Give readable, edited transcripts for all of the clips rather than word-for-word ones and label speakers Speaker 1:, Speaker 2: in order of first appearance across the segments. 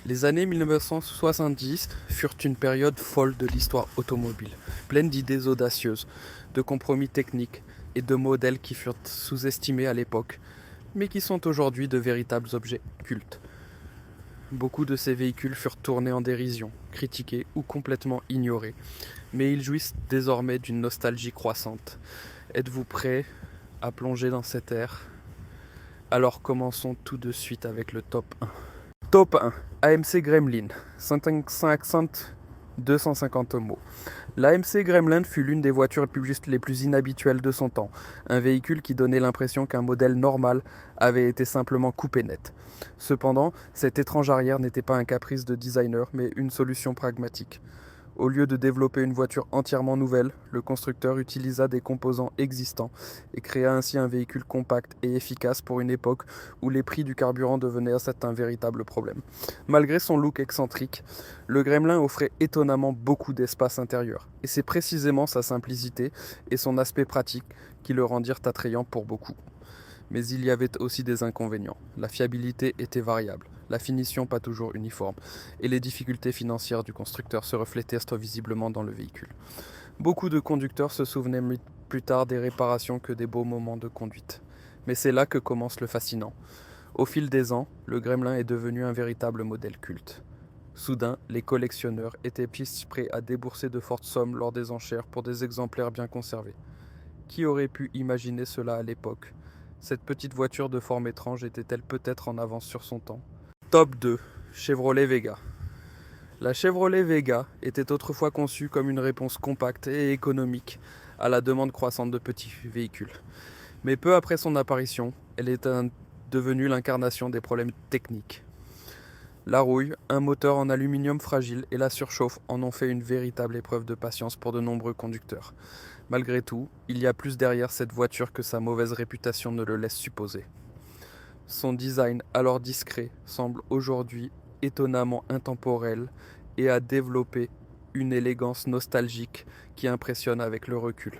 Speaker 1: Les années 1970 furent une période folle de l'histoire automobile, pleine d'idées audacieuses, de compromis techniques et de modèles qui furent sous-estimés à l'époque, mais qui sont aujourd'hui de véritables objets cultes. Beaucoup de ces véhicules furent tournés en dérision, critiqués ou complètement ignorés, mais ils jouissent désormais d'une nostalgie croissante. Êtes-vous prêts à plonger dans cette ère? Alors commençons tout de suite avec le top 1. Top 1. AMC Gremlin, 550 250 mots. L'AMC Gremlin fut l'une des voitures les plus inhabituelles de son temps, un véhicule qui donnait l'impression qu'un modèle normal avait été simplement coupé net. Cependant, cette étrange arrière n'était pas un caprice de designer, mais une solution pragmatique. Au lieu de développer une voiture entièrement nouvelle, le constructeur utilisa des composants existants et créa ainsi un véhicule compact et efficace pour une époque où les prix du carburant devenaient un véritable problème. Malgré son look excentrique, le Gremlin offrait étonnamment beaucoup d'espace intérieur, et c'est précisément sa simplicité et son aspect pratique qui le rendirent attrayant pour beaucoup. Mais il y avait aussi des inconvénients. La fiabilité était variable, la finition pas toujours uniforme, et les difficultés financières du constructeur se reflétaient visiblement dans le véhicule. Beaucoup de conducteurs se souvenaient plus tard des réparations que des beaux moments de conduite. Mais c'est là que commence le fascinant. Au fil des ans, le Gremlin est devenu un véritable modèle culte. Soudain, les collectionneurs étaient prêts à débourser de fortes sommes lors des enchères pour des exemplaires bien conservés. Qui aurait pu imaginer cela à l'époque ? Cette petite voiture de forme étrange était-elle peut-être en avance sur son temps? Top 2. Chevrolet Vega. La Chevrolet Vega était autrefois conçue comme une réponse compacte et économique à la demande croissante de petits véhicules. Mais peu après son apparition, elle est devenue l'incarnation des problèmes techniques. La rouille, un moteur en aluminium fragile et la surchauffe en ont fait une véritable épreuve de patience pour de nombreux conducteurs. Malgré tout, il y a plus derrière cette voiture que sa mauvaise réputation ne le laisse supposer. Son design, alors discret, semble aujourd'hui étonnamment intemporel et a développé une élégance nostalgique qui impressionne avec le recul.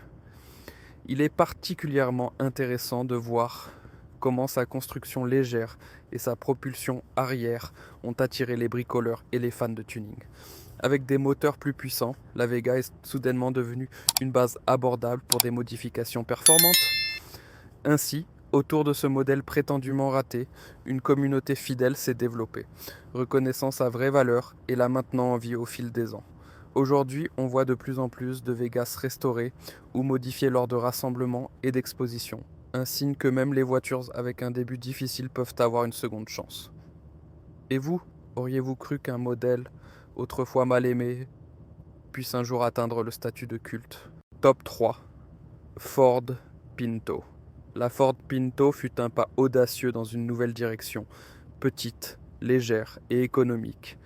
Speaker 1: Il est particulièrement intéressant de voir comment sa construction légère et sa propulsion arrière ont attiré les bricoleurs et les fans de tuning. Avec des moteurs plus puissants, la Vega est soudainement devenue une base abordable pour des modifications performantes. Ainsi, autour de ce modèle prétendument raté, une communauté fidèle s'est développée, reconnaissant sa vraie valeur et la maintenant en vie au fil des ans. Aujourd'hui, on voit de plus en plus de Vegas restaurées ou modifiées lors de rassemblements et d'expositions, un signe que même les voitures avec un début difficile peuvent avoir une seconde chance. Et vous, auriez-vous cru qu'un modèle autrefois mal aimé puisse un jour atteindre le statut de culte? Top 3. Ford Pinto. La Ford Pinto fut un pas audacieux dans une nouvelle direction, petite, légère et économique,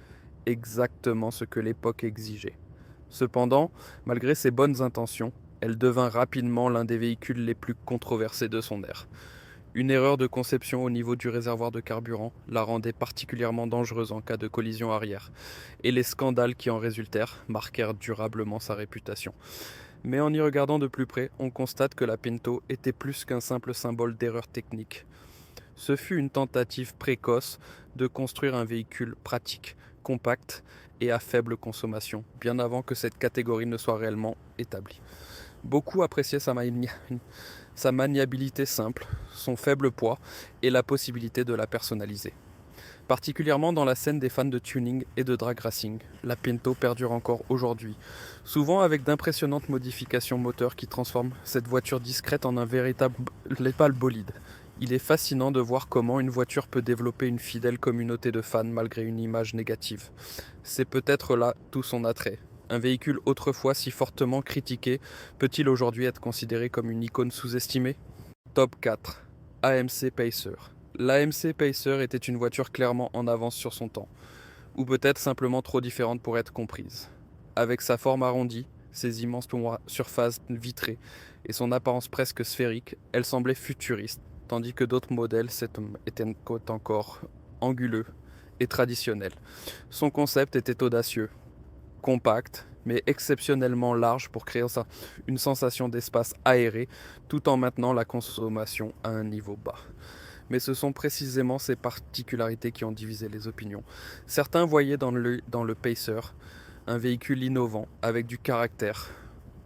Speaker 1: exactement ce que l'époque exigeait. Cependant, malgré ses bonnes intentions, elle devint rapidement l'un des véhicules les plus controversés de son ère. Une erreur de conception au niveau du réservoir de carburant la rendait particulièrement dangereuse en cas de collision arrière, et les scandales qui en résultèrent marquèrent durablement sa réputation. Mais en y regardant de plus près, on constate que la Pinto était plus qu'un simple symbole d'erreur technique. Ce fut une tentative précoce de construire un véhicule pratique, compact et à faible consommation, bien avant que cette catégorie ne soit réellement établie. Beaucoup appréciaient sa maniabilité simple, son faible poids et la possibilité de la personnaliser. Particulièrement dans la scène des fans de tuning et de drag racing, la Pinto perdure encore aujourd'hui, souvent avec d'impressionnantes modifications moteurs qui transforment cette voiture discrète en un véritable bolide. Il est fascinant de voir comment une voiture peut développer une fidèle communauté de fans malgré une image négative. C'est peut-être là tout son attrait. Un véhicule autrefois si fortement critiqué peut-il aujourd'hui être considéré comme une icône sous-estimée? Top 4. AMC Pacer. L'AMC Pacer était une voiture clairement en avance sur son temps, ou peut-être simplement trop différente pour être comprise. Avec sa forme arrondie, ses immenses surfaces vitrées et son apparence presque sphérique, elle semblait futuriste, tandis que d'autres modèles étaient encore anguleux et traditionnels. Son concept était audacieux, compact, mais exceptionnellement large pour créer une sensation d'espace aéré, tout en maintenant la consommation à un niveau bas. Mais ce sont précisément ces particularités qui ont divisé les opinions. Certains voyaient dans le Pacer un véhicule innovant, avec du caractère.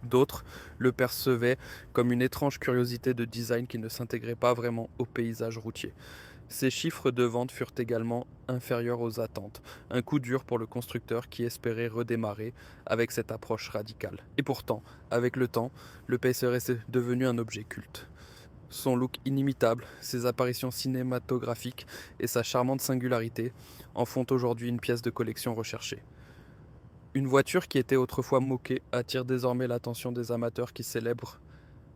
Speaker 1: D'autres le percevaient comme une étrange curiosité de design qui ne s'intégrait pas vraiment au paysage routier. Ces chiffres de vente furent également inférieurs aux attentes, un coup dur pour le constructeur qui espérait redémarrer avec cette approche radicale. Et pourtant, avec le temps, le Pacer est devenu un objet culte. Son look inimitable, ses apparitions cinématographiques et sa charmante singularité en font aujourd'hui une pièce de collection recherchée. Une voiture qui était autrefois moquée attire désormais l'attention des amateurs qui célèbrent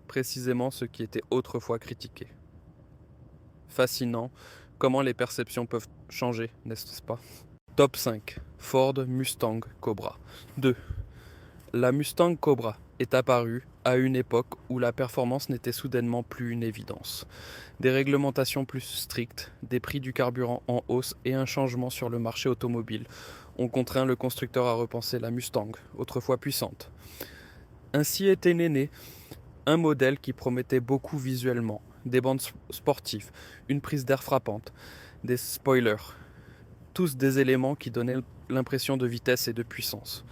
Speaker 1: précisément ce qui était autrefois critiqué. Fascinant, comment les perceptions peuvent changer, n'est-ce pas? Top 5. Ford Mustang Cobra. 2. La Mustang Cobra est apparue à une époque où la performance n'était soudainement plus une évidence. Des réglementations plus strictes, des prix du carburant en hausse et un changement sur le marché automobile ont contraint le constructeur à repenser la Mustang, autrefois puissante. Ainsi était né un modèle qui promettait beaucoup visuellement, des bandes sportives, une prise d'air frappante, des spoilers, tous des éléments qui donnaient l'impression de vitesse et de puissance.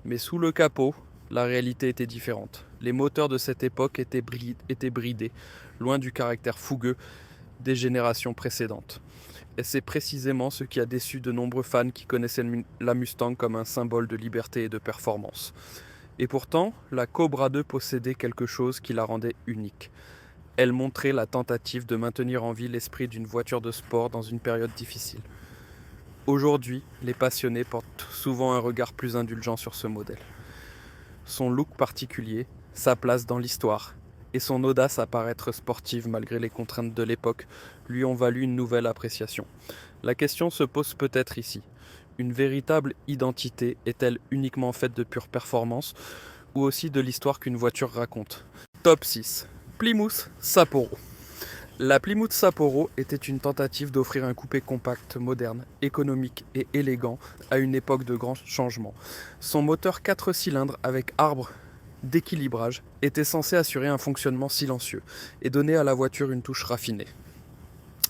Speaker 1: Mais sous le capot, la réalité était différente. Les moteurs de cette époque étaient bridés, loin du caractère fougueux des générations précédentes. Et c'est précisément ce qui a déçu de nombreux fans qui connaissaient la Mustang comme un symbole de liberté et de performance. Et pourtant, la Cobra 2 possédait quelque chose qui la rendait unique. Elle montrait la tentative de maintenir en vie l'esprit d'une voiture de sport dans une période difficile. Aujourd'hui, les passionnés portent souvent un regard plus indulgent sur ce modèle. Son look particulier, sa place dans l'histoire et son audace à paraître sportive malgré les contraintes de l'époque lui ont valu une nouvelle appréciation. La question se pose peut-être ici. Une véritable identité est-elle uniquement faite de pure performance ou aussi de l'histoire qu'une voiture raconte? Top 6. Plymouth Sapporo. La Plymouth Sapporo était une tentative d'offrir un coupé compact, moderne, économique et élégant à une époque de grands changements. Son moteur 4 cylindres avec arbre d'équilibrage était censé assurer un fonctionnement silencieux et donner à la voiture une touche raffinée.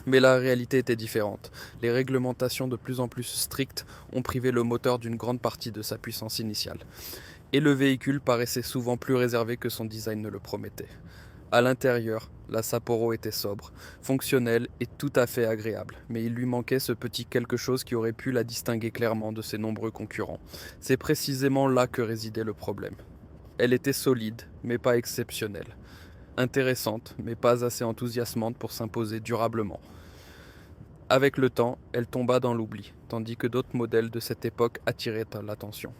Speaker 1: Mais la réalité était différente. Les réglementations de plus en plus strictes ont privé le moteur d'une grande partie de sa puissance initiale. Et le véhicule paraissait souvent plus réservé que son design ne le promettait. À l'intérieur, la Sapporo était sobre, fonctionnelle et tout à fait agréable, mais il lui manquait ce petit quelque chose qui aurait pu la distinguer clairement de ses nombreux concurrents. C'est précisément là que résidait le problème. Elle était solide, mais pas exceptionnelle. Intéressante, mais pas assez enthousiasmante pour s'imposer durablement. Avec le temps, elle tomba dans l'oubli, tandis que d'autres modèles de cette époque attiraient l'attention.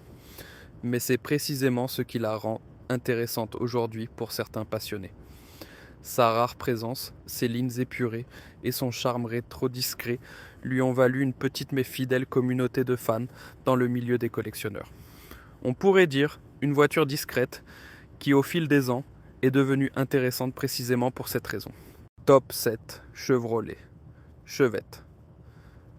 Speaker 1: Mais c'est précisément ce qui la rend intéressante aujourd'hui pour certains passionnés. Sa rare présence, ses lignes épurées et son charme rétro-discret lui ont valu une petite mais fidèle communauté de fans dans le milieu des collectionneurs. On pourrait dire une voiture discrète qui, au fil des ans, est devenue intéressante précisément pour cette raison. Top 7. Chevrolet. Chevette.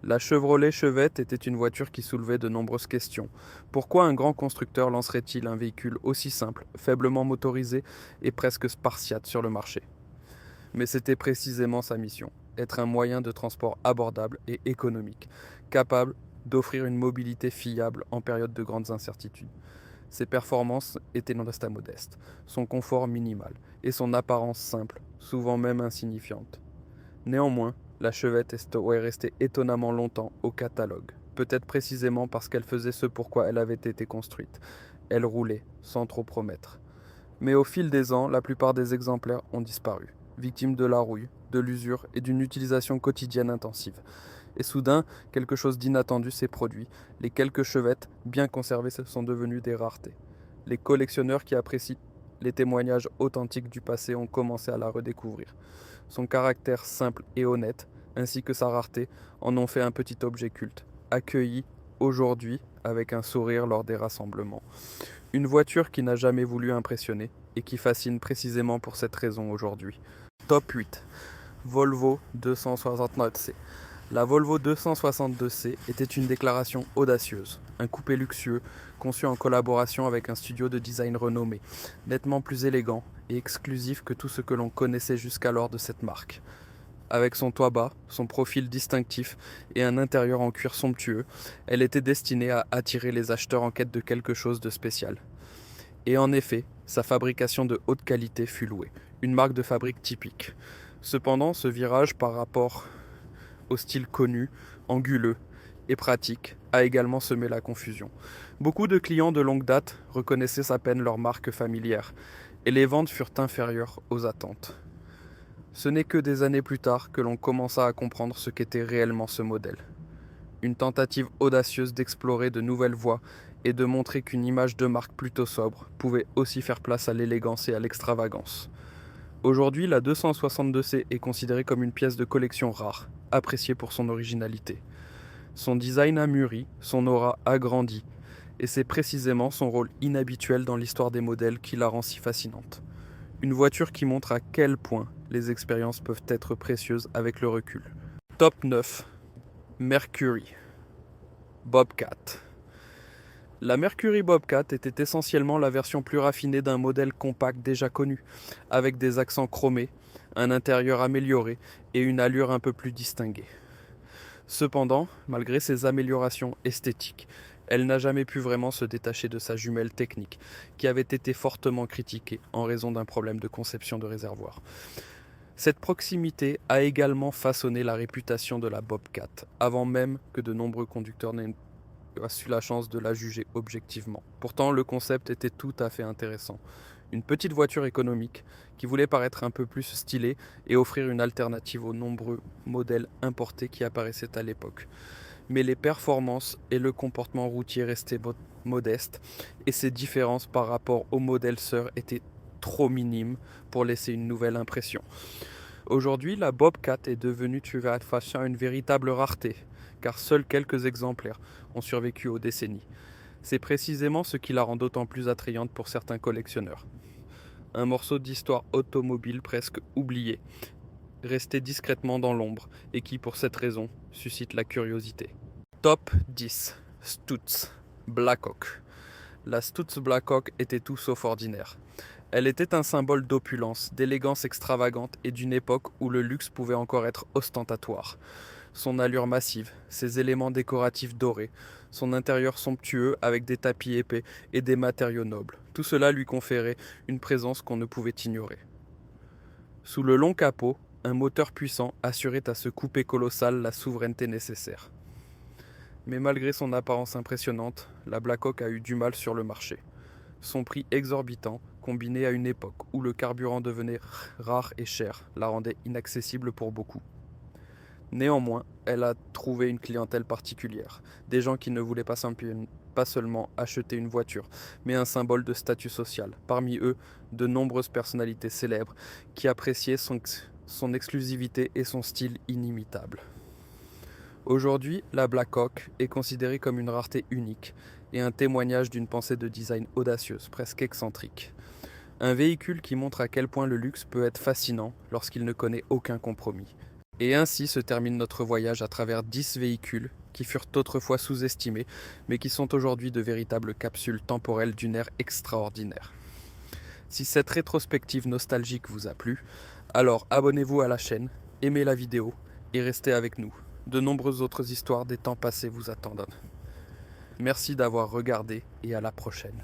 Speaker 1: La Chevrolet Chevette était une voiture qui soulevait de nombreuses questions. Pourquoi un grand constructeur lancerait-il un véhicule aussi simple, faiblement motorisé et presque spartiate sur le marché? Mais c'était précisément sa mission, être un moyen de transport abordable et économique, capable d'offrir une mobilité fiable en période de grandes incertitudes. Ses performances étaient non restant modestes, son confort minimal et son apparence simple, souvent même insignifiante. Néanmoins, la Chevette est restée étonnamment longtemps au catalogue, peut-être précisément parce qu'elle faisait ce pourquoi elle avait été construite. Elle roulait, sans trop promettre. Mais au fil des ans, la plupart des exemplaires ont disparu, victimes de la rouille, de l'usure et d'une utilisation quotidienne intensive. Et soudain, quelque chose d'inattendu s'est produit. Les quelques chevettes bien conservées sont devenues des raretés. Les collectionneurs qui apprécient les témoignages authentiques du passé ont commencé à la redécouvrir. Son caractère simple et honnête, ainsi que sa rareté, en ont fait un petit objet culte, accueilli aujourd'hui avec un sourire lors des rassemblements. Une voiture qui n'a jamais voulu impressionner et qui fascine précisément pour cette raison aujourd'hui. Top 8. Volvo 269C. La Volvo 262C était une déclaration audacieuse, un coupé luxueux conçu en collaboration avec un studio de design renommé, nettement plus élégant et exclusif que tout ce que l'on connaissait jusqu'alors de cette marque. Avec son toit bas, son profil distinctif et un intérieur en cuir somptueux, elle était destinée à attirer les acheteurs en quête de quelque chose de spécial. Et en effet, sa fabrication de haute qualité fut louée, une marque de fabrique typique. Cependant, ce virage par rapport au style connu, anguleux et pratique, a également semé la confusion. Beaucoup de clients de longue date reconnaissaient à peine leur marque familière, et les ventes furent inférieures aux attentes. Ce n'est que des années plus tard que l'on commença à comprendre ce qu'était réellement ce modèle. Une tentative audacieuse d'explorer de nouvelles voies et de montrer qu'une image de marque plutôt sobre pouvait aussi faire place à l'élégance et à l'extravagance. Aujourd'hui, la 262C est considérée comme une pièce de collection rare, appréciée pour son originalité. Son design a mûri, son aura a grandi, et c'est précisément son rôle inhabituel dans l'histoire des modèles qui la rend si fascinante. Une voiture qui montre à quel point les expériences peuvent être précieuses avec le recul. Top 9. Mercury Bobcat. La Mercury Bobcat était essentiellement la version plus raffinée d'un modèle compact déjà connu, avec des accents chromés, un intérieur amélioré et une allure un peu plus distinguée. Cependant, malgré ces améliorations esthétiques, elle n'a jamais pu vraiment se détacher de sa jumelle technique, qui avait été fortement critiquée en raison d'un problème de conception de réservoir. Cette proximité a également façonné la réputation de la Bobcat, avant même que de nombreux conducteurs n'aient su la chance de la juger objectivement. Pourtant, le concept était tout à fait intéressant. Une petite voiture économique qui voulait paraître un peu plus stylée et offrir une alternative aux nombreux modèles importés qui apparaissaient à l'époque. Mais les performances et le comportement routier restaient modestes et ces différences par rapport aux modèles sœurs étaient trop minimes pour laisser une nouvelle impression. Aujourd'hui, la Bobcat est devenue une véritable rareté, car seuls quelques exemplaires ont survécu aux décennies. C'est précisément ce qui la rend d'autant plus attrayante pour certains collectionneurs. Un morceau d'histoire automobile presque oublié, resté discrètement dans l'ombre, et qui pour cette raison suscite la curiosité. Top 10. Stutz Blackhawk. La Stutz Blackhawk était tout sauf ordinaire. Elle était un symbole d'opulence, d'élégance extravagante et d'une époque où le luxe pouvait encore être ostentatoire. Son allure massive, ses éléments décoratifs dorés, son intérieur somptueux avec des tapis épais et des matériaux nobles, tout cela lui conférait une présence qu'on ne pouvait ignorer. Sous le long capot, un moteur puissant assurait à ce coupé colossal la souveraineté nécessaire. Mais malgré son apparence impressionnante, la Blackhawk a eu du mal sur le marché. Son prix exorbitant, combiné à une époque où le carburant devenait rare et cher, la rendait inaccessible pour beaucoup. Néanmoins, elle a trouvé une clientèle particulière, des gens qui ne voulaient pas seulement acheter une voiture, mais un symbole de statut social. Parmi eux, de nombreuses personnalités célèbres qui appréciaient son exclusivité et son style inimitable. Aujourd'hui, la Blackhawk est considérée comme une rareté unique et un témoignage d'une pensée de design audacieuse, presque excentrique. Un véhicule qui montre à quel point le luxe peut être fascinant lorsqu'il ne connaît aucun compromis. Et ainsi se termine notre voyage à travers 10 véhicules qui furent autrefois sous-estimés, mais qui sont aujourd'hui de véritables capsules temporelles d'une ère extraordinaire. Si cette rétrospective nostalgique vous a plu, alors abonnez-vous à la chaîne, aimez la vidéo et restez avec nous. De nombreuses autres histoires des temps passés vous attendent. Merci d'avoir regardé et à la prochaine.